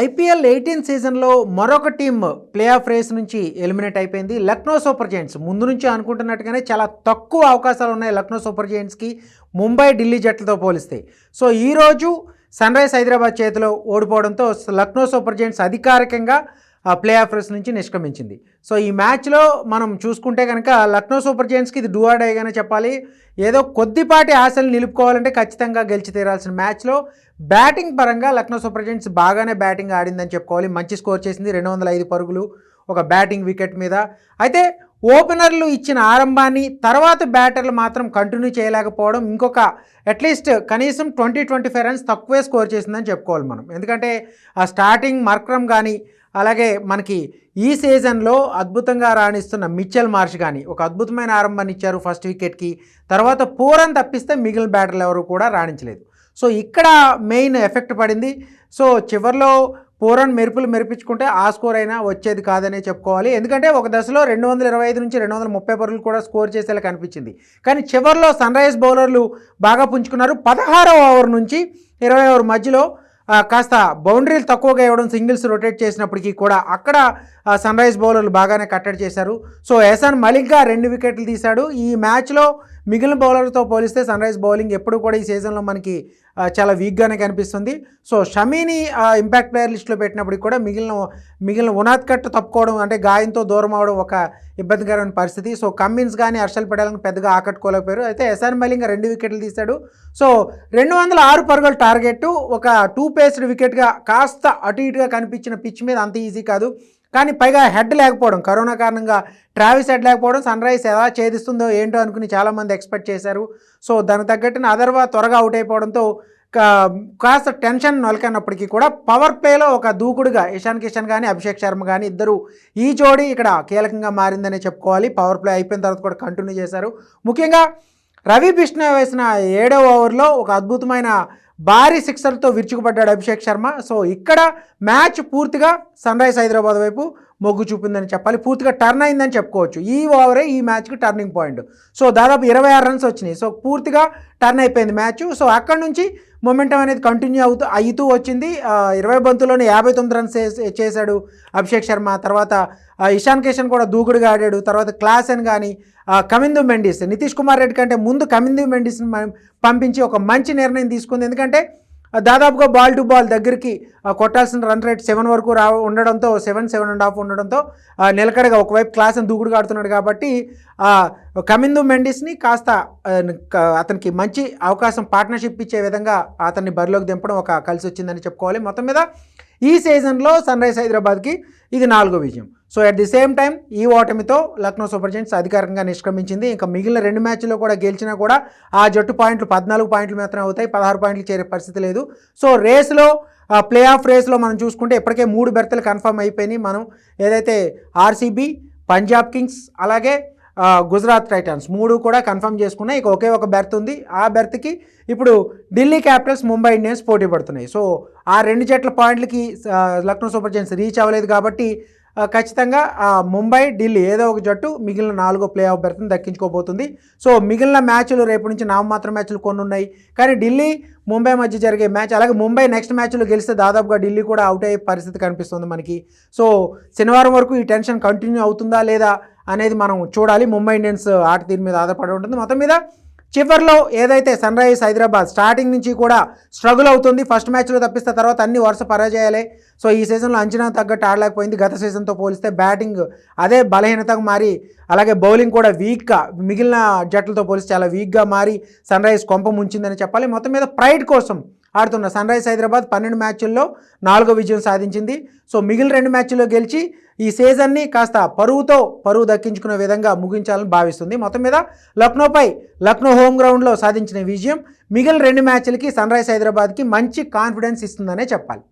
IPL 18 సీజన్లో మరొక team play of race నుంచి ఎలిమినేట్ అయిపోయింది. లక్నో సూపర్ జెయింట్స్ ముందు నుంచి అనుకుంటున్నట్టుగానే చాలా తక్కువ అవకాశాలు ఉన్నాయి లక్నో సూపర్ జెయింట్స్కి ముంబై ఢిల్లీ జట్లతో పోలిస్తే. సో ఈరోజు సన్ రైజ్ హైదరాబాద్ చేతిలో ఓడిపోవడంతో లక్నో సూపర్ జెయింట్స్ అధికారికంగా ప్లే ఆఫ్ రేస్ నుంచి నిష్క్రమించింది. సో ఈ మ్యాచ్లో మనం చూసుకుంటే కనుక లక్నో సూపర్ జెయింట్స్కి ఇది డూ ఆర్ డైగానే చెప్పాలి. ఏదో కొద్దిపాటి ఆశలు నిలుపుకోవాలంటే ఖచ్చితంగా గెలిచి తీరాల్సిన మ్యాచ్లో బ్యాటింగ్ పరంగా లక్నో సూపర్ జెయింట్స్ బాగానే బ్యాటింగ్ ఆడిందని చెప్పుకోవాలి. మంచి స్కోర్ చేసింది, 205 పరుగులు ఒక బ్యాటింగ్ వికెట్ మీద. అయితే ఓపెనర్లు ఇచ్చిన ఆరంభాన్ని తర్వాత బ్యాటర్లు మాత్రం కంటిన్యూ చేయలేకపోవడం, ఇంకొక అట్లీస్ట్ కనీసం 20-25 రన్స్ తక్కువే స్కోర్ చేసిందని చెప్పుకోవాలి మనం. ఎందుకంటే ఆ స్టార్టింగ్ మర్క్రమ్ కానీ, అలాగే మనకి ఈ సీజన్లో అద్భుతంగా రాణిస్తున్న మిచెల్ మార్ష్ కానీ ఒక అద్భుతమైన ఆరంభాన్ని ఇచ్చారు ఫస్ట్ వికెట్కి. తర్వాత పూరన్ తప్పిస్తే మిగిలిన బ్యాటర్లు ఎవరు కూడా రాణించలేదు. సో ఇక్కడ మెయిన్ ఎఫెక్ట్ పడింది. సో చివరిలో పూరన్ మెరిపించుకుంటే ఆ స్కోర్ అయినా వచ్చేది కాదనే చెప్పుకోవాలి. ఎందుకంటే ఒక దశలో 225 నుంచి 230 పరుగులు కూడా స్కోర్ చేసేలా కనిపించింది. కానీ చివరిలో సన్ రైజ్ బౌలర్లు బాగా పుంజుకున్నారు. 16వ ఓవర్ నుంచి 20వ ఓవర్ మధ్యలో కాస్త బౌండరీలు తక్కువగా ఇవ్వడం, సింగిల్స్ రొటేట్ చేసినప్పటికీ కూడా అక్కడ సన్ రైజ్ బౌలర్లు బాగానే కట్టడి చేశారు. సో ఎహసాన్ మలిక్గా 2 వికెట్లు తీశాడు. ఈ మ్యాచ్లో మిగిలిన బౌలర్లతో పోలిస్తే సన్ రైజ్ బౌలింగ్ ఎప్పుడు కూడా ఈ సీజన్లో మనకి చాలా వీక్గానే కనిపిస్తుంది. సో షమీని ఇంపాక్ట్ ప్లేయర్ లిస్టులో పెట్టినప్పటికి కూడా మిగిలిన ఉనాద్కట్ తప్పుకోవడం, అంటే గాయంతో దూరం అవడం ఒక ఇబ్బందికరమైన పరిస్థితి. సో కమ్మిన్స్ కానీ హర్షల్ పటేల్ని పెద్దగా ఆకట్టుకోలేకపోయారు. అయితే ఎహసాన్ మలిక్ 2 వికెట్లు తీశాడు. సో 206 పరుగుల టార్గెట్ ఒక 2 పేస్డ్ వికెట్గా కాస్త అటు ఇటుగా కనిపించిన పిచ్ మీద అంత ఈజీ కాదు. కానీ పైగా హెడ్ లేకపోవడం, కరోనా కారణంగా ట్రావిస్ హెడ్ లేకపోవడం సన్ రైజ్ ఎలా ఛేదిస్తుందో ఏంటో అనుకుని చాలామంది ఎక్స్పెక్ట్ చేశారు. సో దానికి తగ్గట్టున అదర్వా త్వరగా అవుట్ అయిపోవడంతో కాస్త టెన్షన్ నొలకన్నప్పటికీ కూడా పవర్ ప్లేలో ఒక దూకుడుగా ఇషాన్ కిషన్ కానీ అభిషేక్ శర్మ కానీ ఇద్దరు ఈ జోడీ ఇక్కడ కీలకంగా మారిందనే చెప్పుకోవాలి. పవర్ ప్లే అయిపోయిన తర్వాత కూడా కంటిన్యూ చేశారు. ముఖ్యంగా రవి బిష్ణోయ్ వేసిన 7వ ఓవర్లో ఒక అద్భుతమైన భారీ సిక్సర్తో విరుచుకుపడ్డాడు అభిషేక్ శర్మ. సో ఇక్కడ మ్యాచ్ పూర్తిగా సన్ రైజ్ హైదరాబాద్ వైపు మొగ్గు చూపిందని చెప్పాలి, పూర్తిగా టర్న్ అయిందని చెప్పుకోవచ్చు. ఈ ఓవరే ఈ మ్యాచ్కి టర్నింగ్ పాయింట్. సో దాదాపు 26 రన్స్ వచ్చినాయి. సో పూర్తిగా టర్న్ అయిపోయింది మ్యాచ్. సో అక్కడ నుంచి మొమెంటం అనేది కంటిన్యూ అవుతూ వచ్చింది. 20 బంతుల్లోనే 59 రన్స్ చేశాడు అభిషేక్ శర్మ. తర్వాత ఇషాన్ కిషన్ కూడా దూకుడుగా ఆడాడు. తర్వాత క్లాసెన్ కానీ కమిందు మెండిస్, నితీష్ కుమార్ రెడ్డి కంటే ముందు కమిందు మెండిస్ని పంపించి ఒక మంచి నిర్ణయం తీసుకుంది. ఎందుకంటే దాదాపుగా బాల్ టు బాల్ దగ్గరికి కొట్టాల్సిన రన్ రేట్ 7 వరకు ఉండడంతో 7.5 ఉండడంతో నిలకడగా ఒకవైపు క్లాసెన్ దూకుడుగా ఆడుతున్నాడు కాబట్టి కమిందు మెండిస్ని కాస్త అతనికి మంచి అవకాశం, పార్ట్నర్షిప్ ఇచ్చే విధంగా అతన్ని బరిలోకి దింపడం ఒక కలిసి వచ్చిందని చెప్పుకోవాలి. మొత్తం మీద ఈ సీజన్లో సన్ రైజ్ హైదరాబాద్కి ఇది 4వ విజయం. So at the same time ఈ ఓటమితో లక్నో సూపర్ జెయింట్స్ అధికారికంగా నిష్క్రమించింది. ఇంకా మిగిలిన 2 మ్యాచ్ల్లో కూడా గెలిచినా కూడా ఆ జట్టు పాయింట్లు 14 పాయింట్లు మాత్రమే అవుతాయి, 16 పాయింట్లు చేరే పరిస్థితి లేదు. సో రేస్లో ప్లే ఆఫ్ రేస్లో మనం చూసుకుంటే ఇప్పటికే 3 బెర్తలు కన్ఫర్మ్ అయిపోయినాయి. మనం ఏదైతే ఆర్సీబీ, పంజాబ్ కింగ్స్ అలాగే గుజరాత్ టైటన్స్ 3 కూడా కన్ఫర్మ్ చేసుకున్నాయి. ఇక ఒకే ఒక బెర్త్ ఉంది. ఆ బెర్త్కి ఇప్పుడు ఢిల్లీ క్యాపిటల్స్, ముంబై ఇండియన్స్ పోటీ పడుతున్నాయి. సో ఆ 2 జట్ల పాయింట్లకి లక్నో సూపర్ జెయింట్స్ రీచ్ అవ్వలేదు కాబట్టి ఖచ్చితంగా ముంబై, ఢిల్లీ ఏదో ఒక జట్టు మిగిలిన 4వ ప్లే ఆఫ్ బెర్త్ని దక్కించుకోబోతుంది. సో మిగిలిన మ్యాచ్లు రేపు నుంచి నామమాత్ర మ్యాచ్లు కొన్ని ఉన్నాయి. కానీ ఢిల్లీ, ముంబై మధ్య జరిగే మ్యాచ్, అలాగే ముంబై నెక్స్ట్ మ్యాచ్లో గెలిస్తే దాదాపుగా ఢిల్లీ కూడా అవుట్ అయ్యే పరిస్థితి కనిపిస్తుంది మనకి. సో శనివారం వరకు ఈ టెన్షన్ కంటిన్యూ అవుతుందా లేదా అనేది మనం చూడాలి. ముంబై ఇండియన్స్ ఆట తీరు మీద ఆధారపడి ఉంటుంది. మొత్తం మీద చివర్లో ఏదైతే సన్ రైజ్ హైదరాబాద్ స్టార్టింగ్ నుంచి కూడా స్ట్రగుల్ అవుతుంది. ఫస్ట్ మ్యాచ్లో తప్పిస్తే తర్వాత అన్ని వరుస పరాజయాలే. సో ఈ సీజన్లో అంచనా తగ్గట్టు ఆడలేకపోయింది. గత సీజన్తో పోలిస్తే బ్యాటింగ్ అదే బలహీనతగా మారి, అలాగే బౌలింగ్ కూడా వీక్గా, మిగిలిన జట్లతో పోలిస్తే చాలా వీక్గా మారి సన్ రైజ్ కొంప ముంచిందని చెప్పాలి. మొత్తం మీద ప్రైడ్ కోసం ఆడుతున్న సన్ రైజ్ హైదరాబాద్ 12 మ్యాచ్ల్లో 4వ విజయం సాధించింది. సో మిగిలిన 2 మ్యాచ్ల్లో గెలిచి ఈ సీజన్ని కాస్త పరువు దక్కించుకునే విధంగా ముగించాలని భావిస్తుంది. మొత్తం మీద లక్నో హోమ్ గ్రౌండ్లో సాధించిన విజయం మిగిలిన 2 మ్యాచ్లకి సన్ రైజ్ హైదరాబాద్కి మంచి కాన్ఫిడెన్స్ ఇస్తుందనే చెప్పాలి.